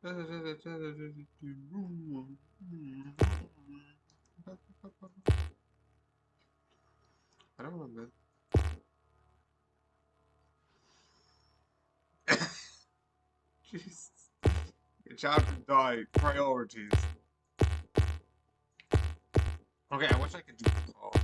I don't remember. Jesus. Your child can die. Priorities. Okay, I wish I could do this all.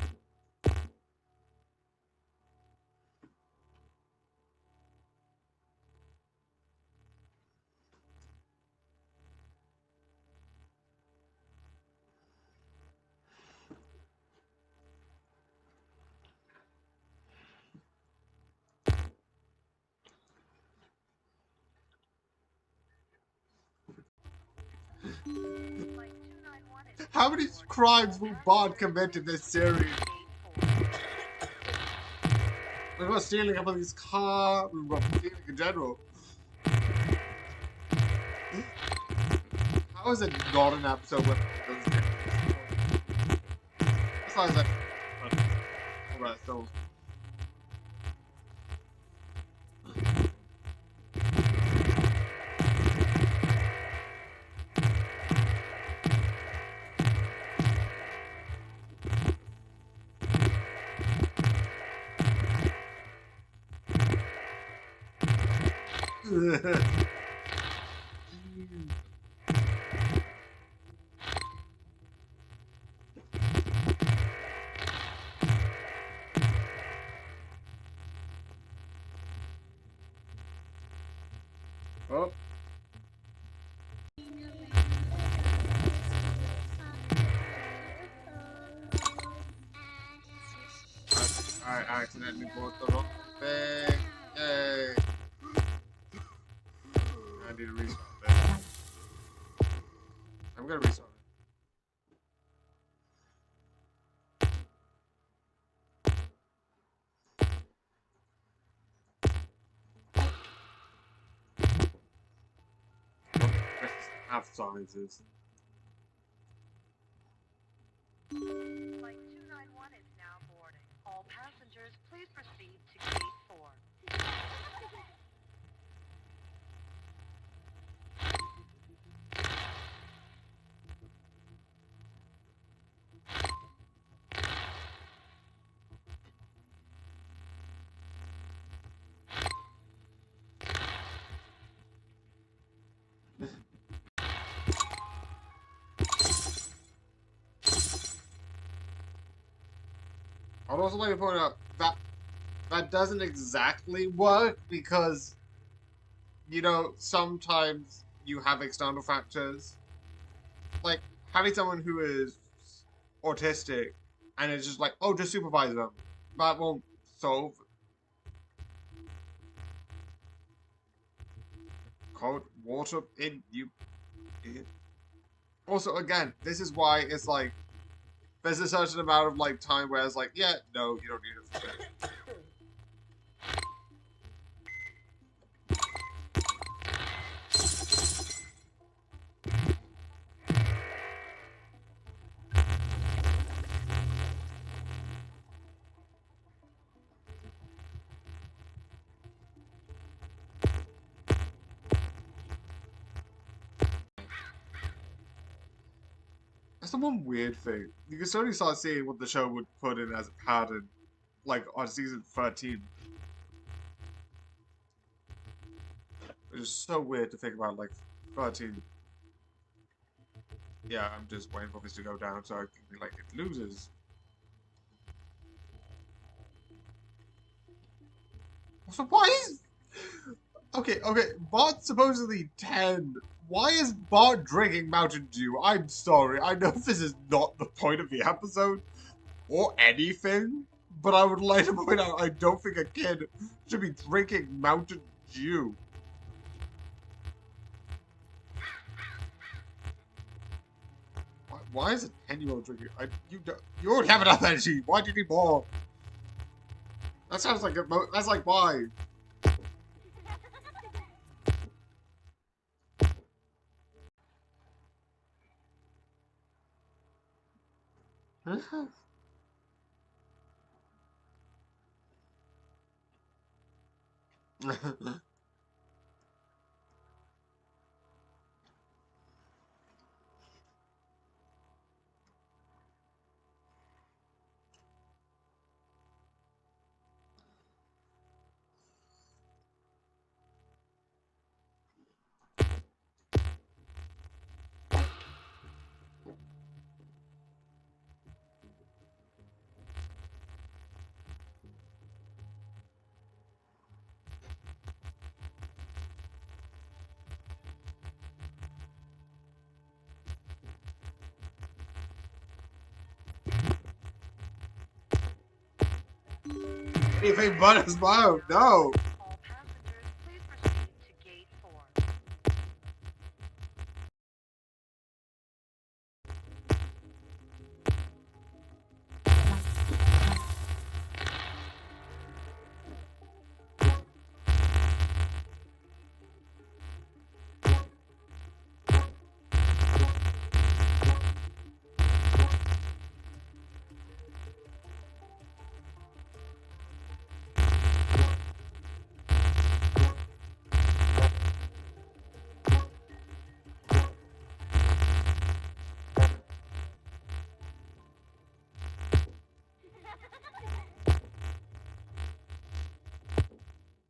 How many crimes will Bond commit in this series? We've got stealing somebody's car, we've got stealing in general. How is it not an episode where those things? Besides, like, alright, so. Oh. I accidentally bought the wrong thing. Yay. I need to restart this. I'm gonna restart it. Okay, half sizes. Flight 291 is now boarding. All passengers, please proceed to gate 4. I'd also like to point out that that doesn't exactly work because, you know, sometimes you have external factors. Like, having someone who is autistic and it's just like, oh, just supervise them. That won't solve. Cold water in you. Idiot. Also, again, this is why it's like, there's a certain amount of like time where it's like, yeah, no, you don't need it for this. That's the one weird thing. You can slowly start seeing what the show would put in as a pattern, like on season 13. Which is so weird to think about, like 13. Yeah, I'm just waiting for this to go down so I can be like, it loses. So why is... Okay, Bart's supposedly 10. Why is Bart drinking Mountain Dew? I'm sorry, I know this is not the point of the episode, or anything, but I would like to point out I don't think a kid should be drinking Mountain Dew. Why is a 10-year-old drinking? You already have enough energy. Why do you need more? That sounds like that's like why. Anything but a smile, no. All passengers, please proceed to gate 4.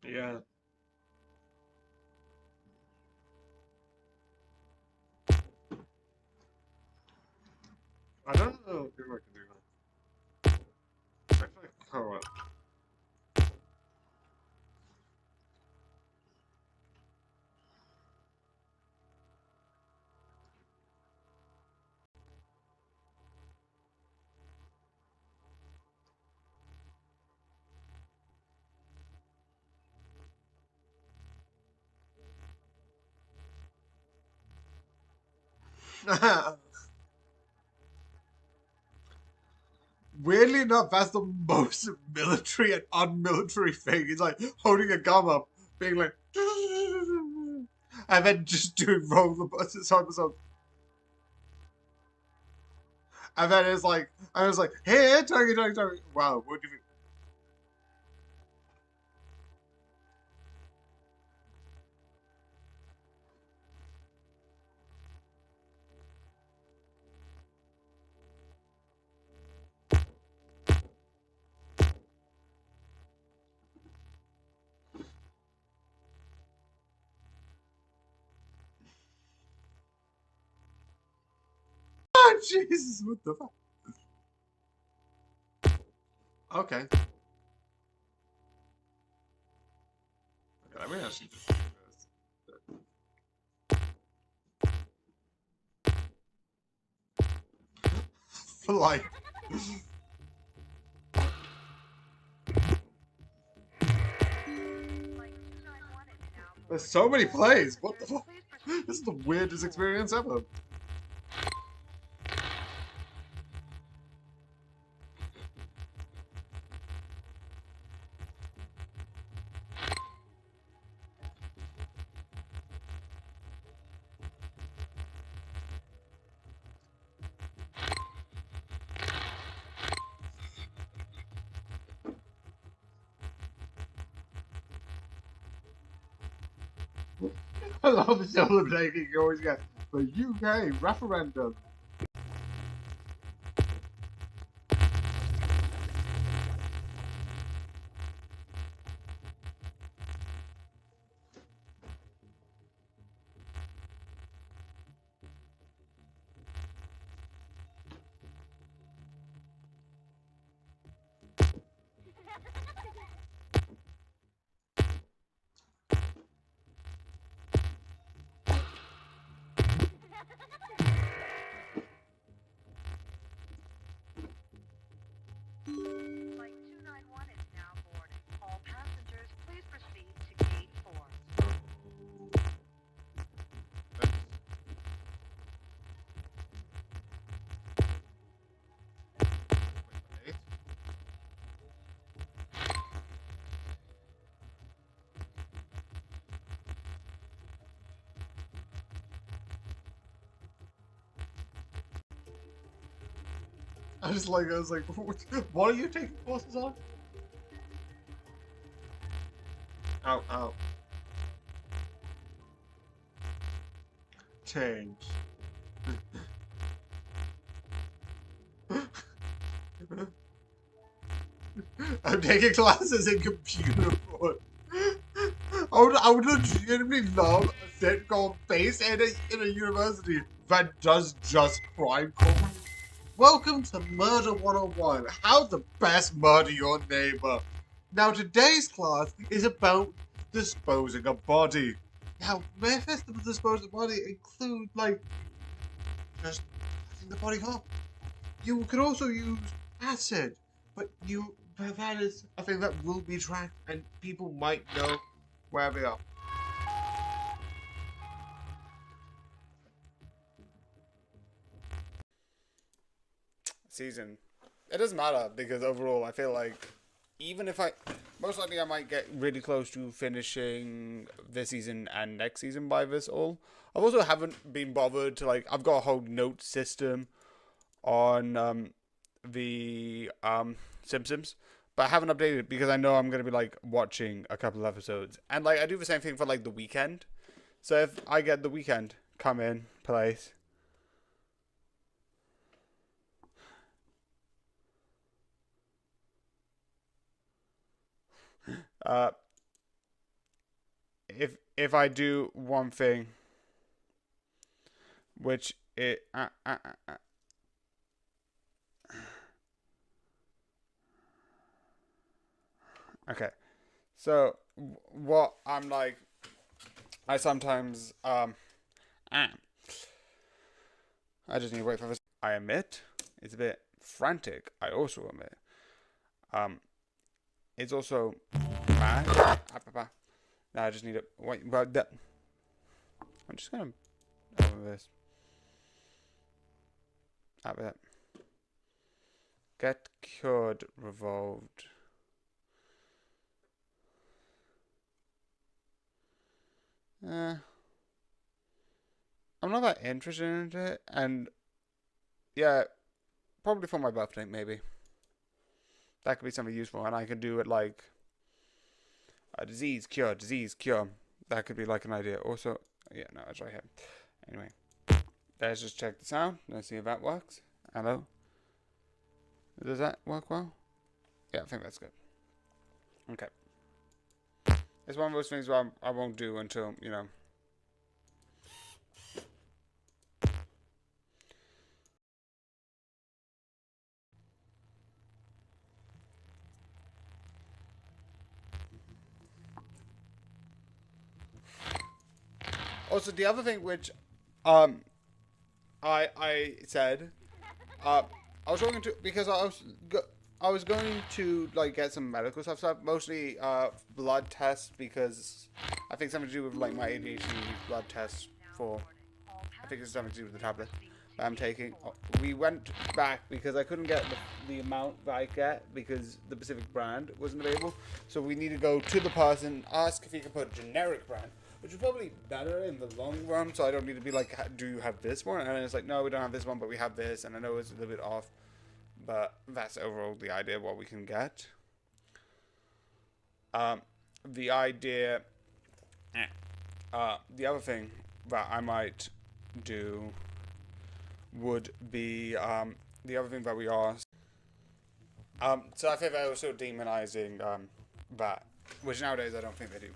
Yeah. I don't know if I can do that. I feel like, oh, well. Weirdly enough, that's the most military and unmilitary thing. It's like holding a gun up, being like, and then just doing roller somersaults. And then it's like, I was like, here, Tony. Wow, what do you think? Oh, Jesus, what the fuck? Okay. Okay, let me actually just do this. Flight. There's so many plays. What the fuck? This is the weirdest experience ever. I love celebrating. You always get the UK referendum. Flight 291 is now boarding. All passengers, please proceed to gate 4. I was like, what are you taking courses on? Ow, ow. Change. I'm taking classes in computer board. I would legitimately love a sitcom based in a university that does just crime comedy. Welcome to Murder 101, how to best murder your neighbor. Now today's class is about disposing a body. Now methods to dispose of a body include like just cutting the body up. You could also use acid, but you But that is a thing that will be tracked, and people might know where they are. Season. It doesn't matter because overall I feel like even if most likely I might get really close to finishing this season and next season by this all. I also haven't been bothered to I've got a whole note system on the Simpsons, but I haven't updated it because I know I'm gonna be watching a couple of episodes, and I do the same thing for the weekend. So if I get the weekend come in place. Uh, if I do one thing, which it okay, so what I'm I sometimes I just need to wait for this. I admit it's a bit frantic. I also admit it's also mad. No, I just need to wait. Well, I'm just gonna open this. Up it. Get cured revolved. I'm not that interested in it, and yeah, probably for my birthday, maybe. That could be something useful, and I could do it a disease cure. That could be an idea. Also, yeah, no, it's right here. Anyway, let's just check the sound. Let's see if that works. Hello? Does that work well? Yeah, I think that's good. Okay. It's one of those things where I won't do until, Also, the other thing which, I said, I was talking to because I was going to get some medical stuff, mostly blood tests because I think something to do with my ADHD blood tests for. I think it's something to do with the tablet that I'm taking. We went back because I couldn't get the amount that I get because the Pacific brand wasn't available. So we need to go to the person, ask if he can put a generic brand, which is probably better in the long run. So I don't need to be do you have this one? And it's no, we don't have this one, but we have this. And I know it's a little bit off, but that's overall the idea of what we can get. The idea, the other thing that I might do would be the other thing that we are so I think they're also demonizing that, which nowadays I don't think they do,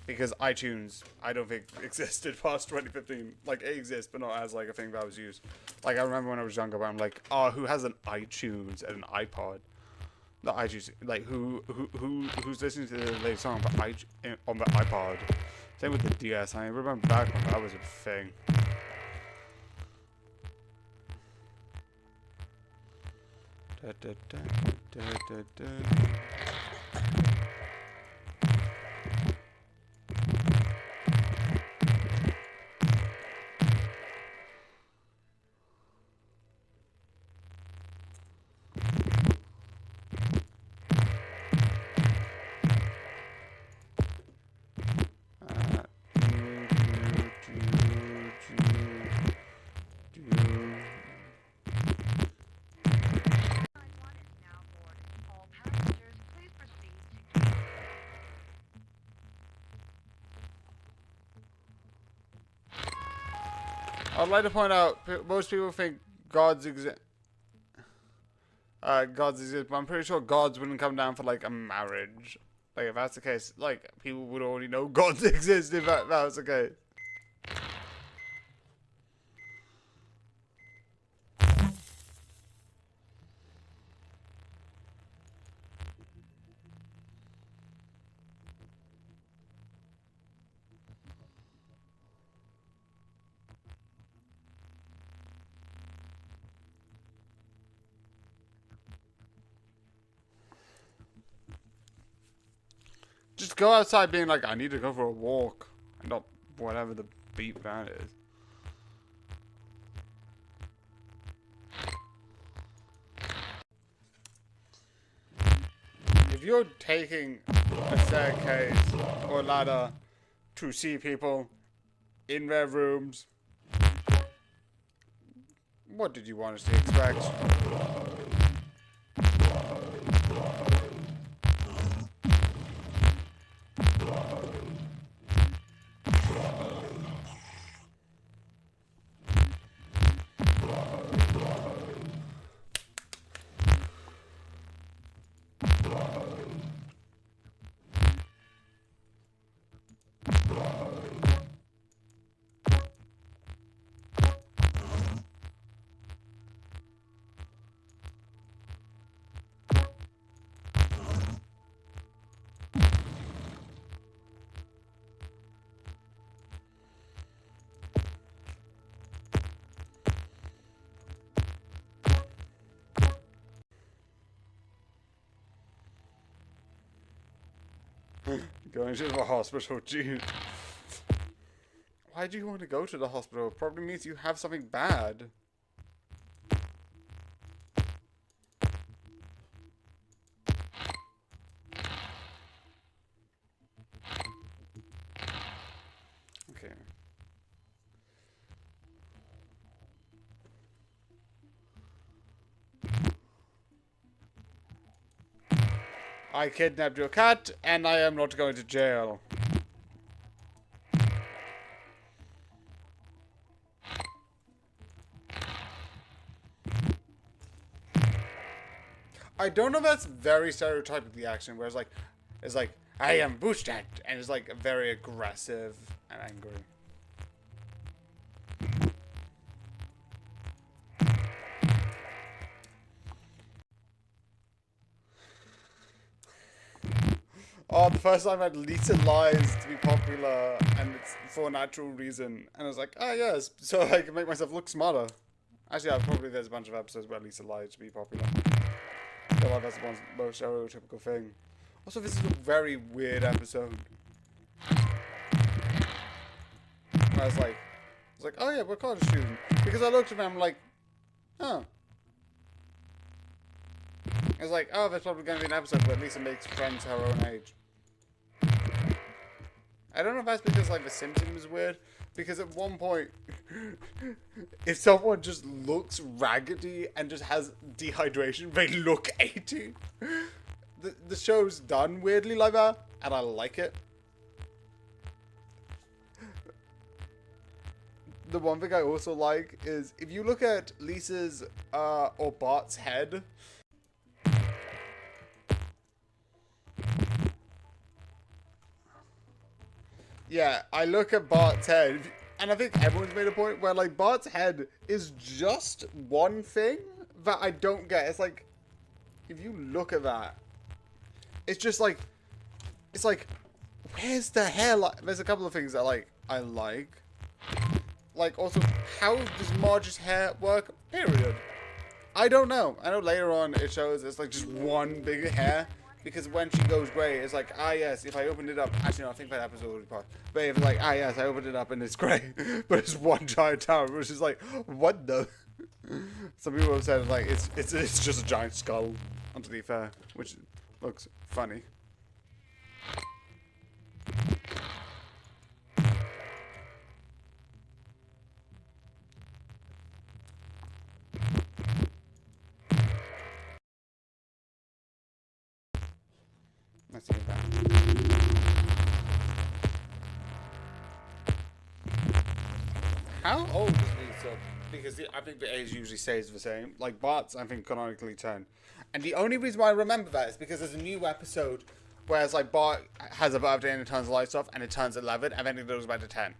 because iTunes I don't think existed past 2015. It exists but not as a thing that was used. I remember when I was younger, but I'm oh, who has an iTunes and an iPod? Not iTunes, who's listening to the latest song on the iPod? Same with the DS. I remember back when that was a thing. Da, da, da, da, da, da. I'd like to point out, most people think gods exist. Gods exist, but I'm pretty sure gods wouldn't come down for a marriage. If that's the case, people would already know gods exist if that was the case. Just go outside being like, I need to go for a walk. And not whatever the beat that is. If you're taking a staircase or a ladder to see people in their rooms, what did you want us to expect? Going to the hospital, geez. Why do you want to go to the hospital? It probably means you have something bad. Okay. I kidnapped your cat, and I am not going to jail. I don't know if that's very stereotypically action, where it's like, I am Boosted, and it's like very aggressive and angry. Oh, the first time I had Lisa lies to be popular, and it's for a natural reason. And I was like, ah, yes, so I can make myself look smarter. Actually, yeah, probably there's a bunch of episodes where Lisa lied to be popular. I feel like that's the most stereotypical thing. Also, this is a very weird episode. And I was like, oh yeah, we're college student. Because I looked at them, I'm like, oh. I was like, oh, there's probably going to be an episode where Lisa makes friends her own age. I don't know if that's because, like, The Simpsons was weird. Because at one point, if someone just looks raggedy and just has dehydration, they look 80. The show's done weirdly like that, and I like it. The one thing I also like is, if you look at Lisa's, or Bart's head... Yeah, I look at Bart's head, and I think everyone's made a point where, like, Bart's head is just one thing that I don't get. It's like, if you look at that, it's just like, it's like, where's the hair? Like, there's a couple of things that, like, I like. Like, also, how does Marge's hair work? Period. I don't know. I know later on it shows it's like just one big hair. Because when she goes grey, it's like, ah yes, if I opened it up, actually no, I think that episode will be part. But if like, ah yes, I opened it up and it's grey, but it's one giant tower, which is like, what the? Some people have said like it's just a giant skull underneath there, which looks funny. Let's see that. How old is Lisa? Because I think the age usually stays the same. Like Bart's, I think, canonically 10. And the only reason why I remember that is because there's a new episode where it's like Bart has a birthday and it turns the lights off and it turns 11 and then it goes back to 10.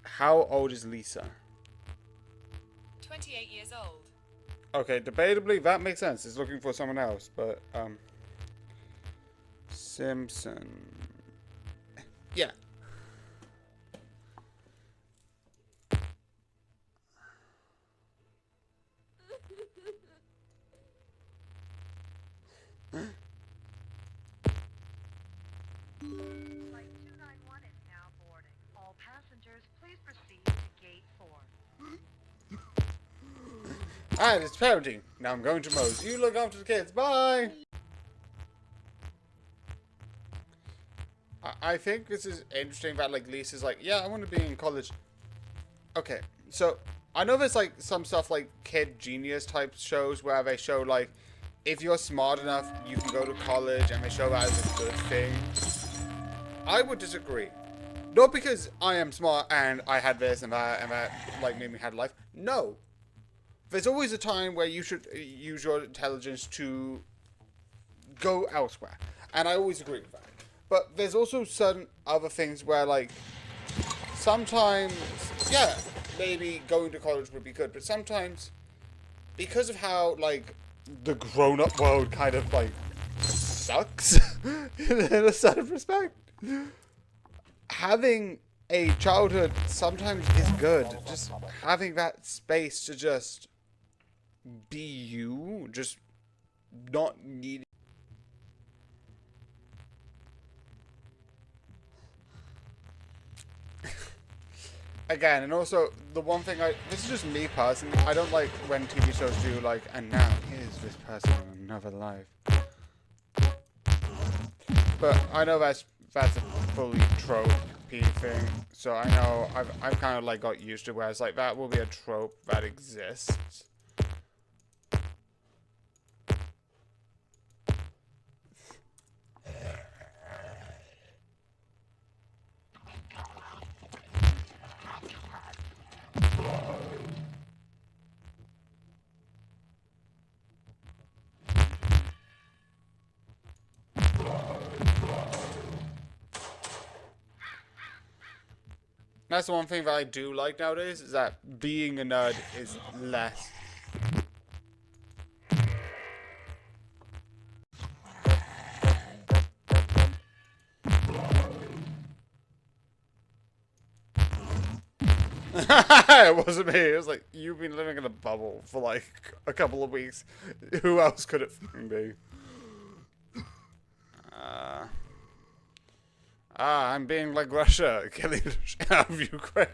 How old is Lisa? 28 years old. Okay, debatably that makes sense. It's looking for someone else, but Simpson. Yeah. And it's parenting. Now I'm going to Moe's. You look after the kids. Bye! I think this is interesting that, like, Lisa's like, yeah, I want to be in college. Okay, so I know there's, like, some stuff like Kid Genius type shows where they show, like, if you're smart enough, you can go to college, and they show that as a good thing. I would disagree. Not because I am smart and I had this and that, like, made me have life. No. There's always a time where you should use your intelligence to go elsewhere. And I always agree with that. But there's also certain other things where, like, sometimes, yeah, maybe going to college would be good. But sometimes, because of how, like, the grown-up world kind of, like, sucks, in a certain respect, having a childhood sometimes is good. Just having that space to just be you, just not needing. Again, and also, the one thing this is just me personally, I don't like when TV shows do, like, and now here's this person in another life. But I know that's a fully trope-y thing, so I know I've kind of, like, got used to where it's like, that will be a trope that exists. That's the one thing that I do like nowadays, is that being a nerd is less. It wasn't me. It was like, you've been living in a bubble for like a couple of weeks. Who else could it fucking be? I'm being like Russia, killing the shit out of Ukraine.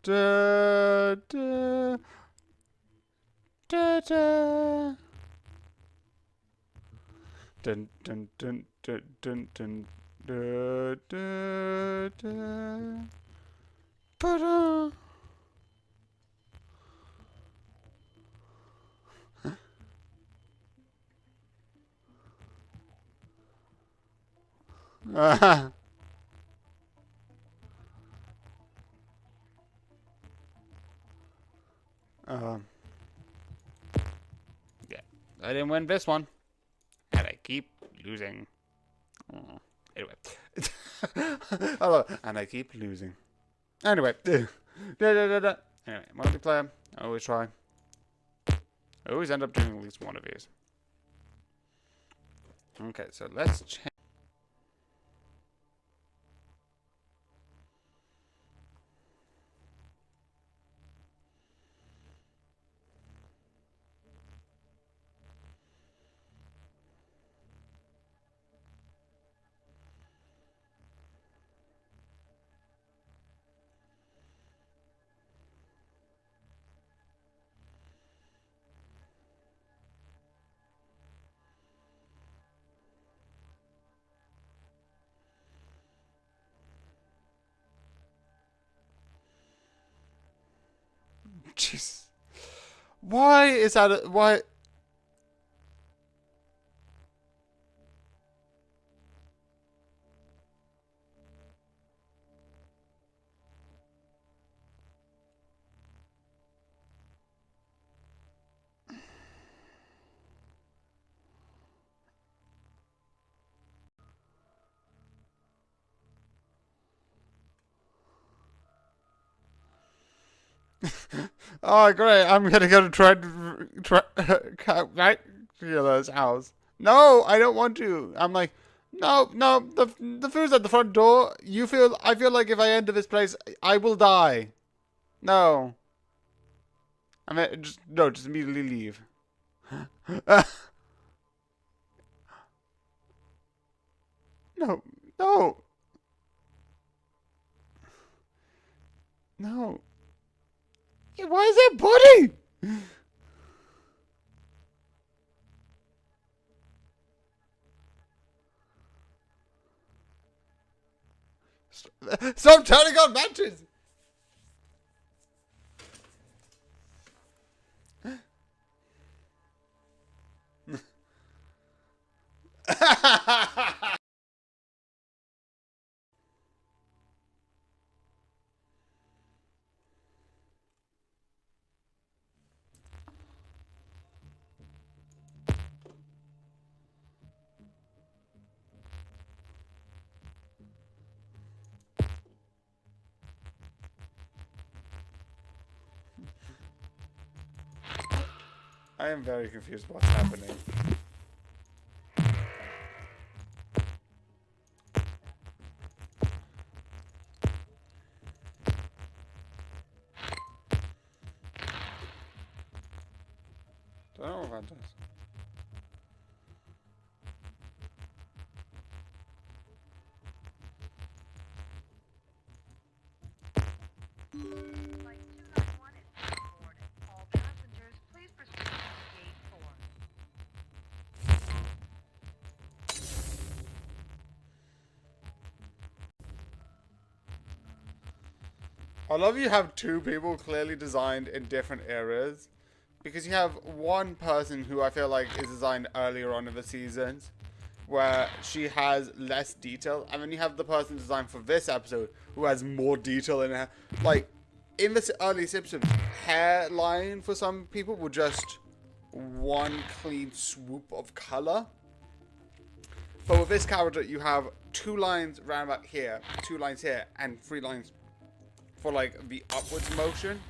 Da, da, da, da. Dun, dun, dun, dun, dun, dun, da, da, da. Ba-da. Ah. Yeah, I didn't win this one, and I keep losing. Oh. Anyway, hello, and I keep losing. Anyway, anyway, multiplayer. I always try. I always end up doing at least one of these. Okay, so let's change. Jeez. Why is that? Why? Oh, great. I'm gonna go to try right Kayla's house. No, I don't want to. I'm like, no, no, the food's at the front door. I feel like if I enter this place, I will die. No. Just immediately leave. No, no, no. Yeah, why is that buddy? Stop turning on matches! I am very confused what's happening. Don't know what that does. Flight 291 is now boarding. All passengers, please proceed to gate 4. I love you have two people clearly designed in different areas. Because you have one person who I feel like is designed earlier on in the seasons, where she has less detail, and then you have the person designed for this episode who has more detail in her. Like, in this earliest episode, hairline for some people were just one clean swoop of color. But with this character, you have 2 lines round about here, 2 lines here, and 3 lines for like the upwards motion.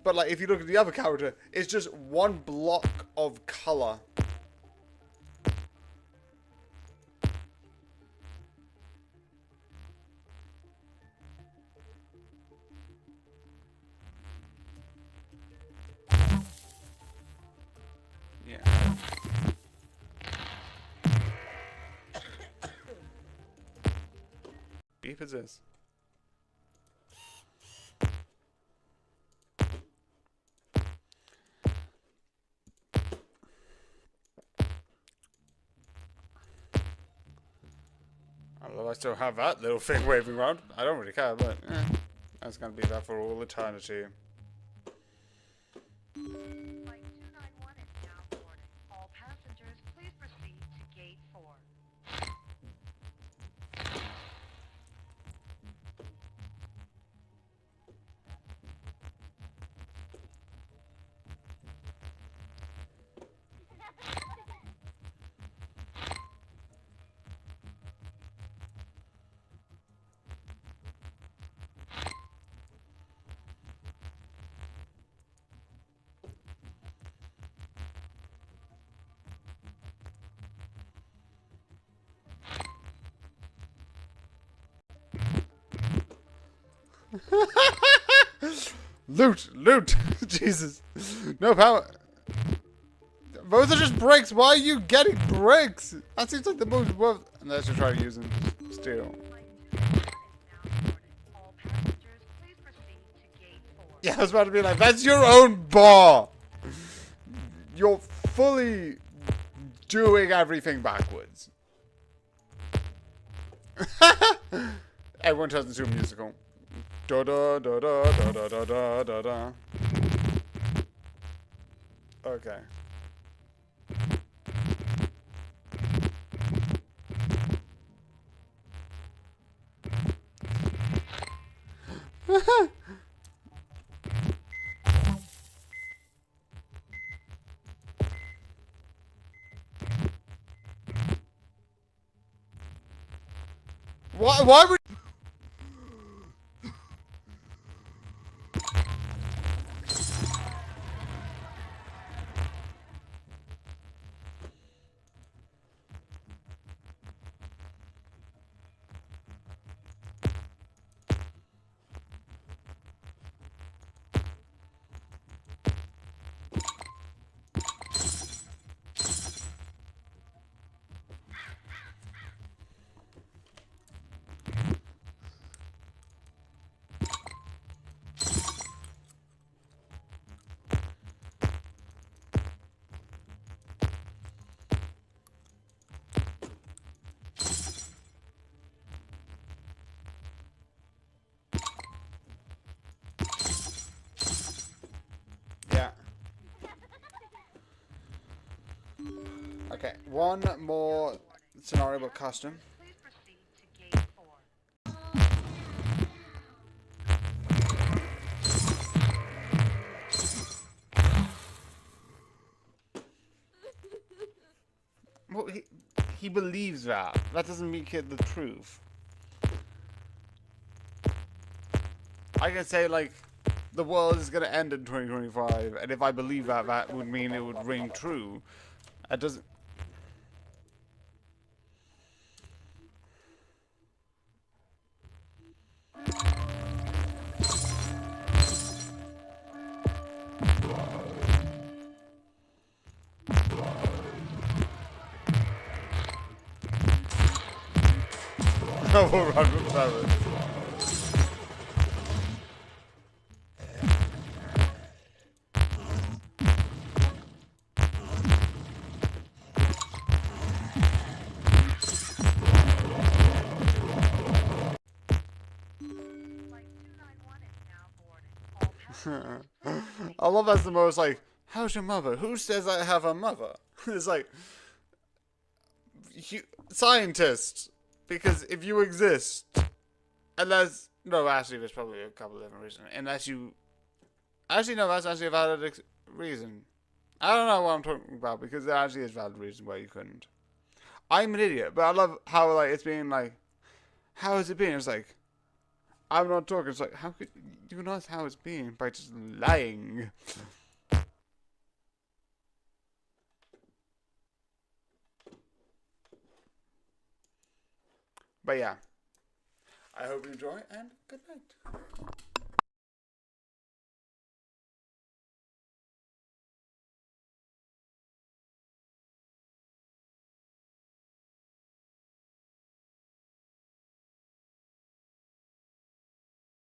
But like if you look at the other character, it's just one block of color. Yeah. Beep is this? I still have that little thing waving around. I don't really care, but that's gonna be there for all eternity. Flight 291 is now boarding. All passengers, please proceed to gate 4. Loot! Loot! Jesus. No power. Those are just bricks. Why are you getting bricks? That seems like the most worth. Unless you're trying to use them to steal. Flight 291 is now boarding. All passengers, please proceed to gate 4. Yeah, I was about to be like, that's your own bar. You're fully doing everything backwards. Everyone turns into a musical. Da da da da da da da da da da. Okay. Why? Why would? Okay, one more scenario about custom. Please proceed to gate 4. Well, he believes that. That doesn't make it the truth. I can say, like, the world is going to end in 2025, and if I believe that, that would mean it would ring true. It doesn't... No, we'll run with Trevor. Flight 291 is now boarding. All passengers, please proceed. I love that's the most, like, how's your mother? Who says I have a mother? It's like, scientists. Because if you exist, unless, no, actually, there's probably a couple of different reasons. Unless you, actually, no, that's actually a valid reason. I don't know what I'm talking about, because there actually is a valid reason why you couldn't. I'm an idiot, but I love how, like, it's being, like, how has it been? It's like, I'm not talking. It's like, how could you know how it's been by just lying? But yeah, I hope you enjoy, and good night.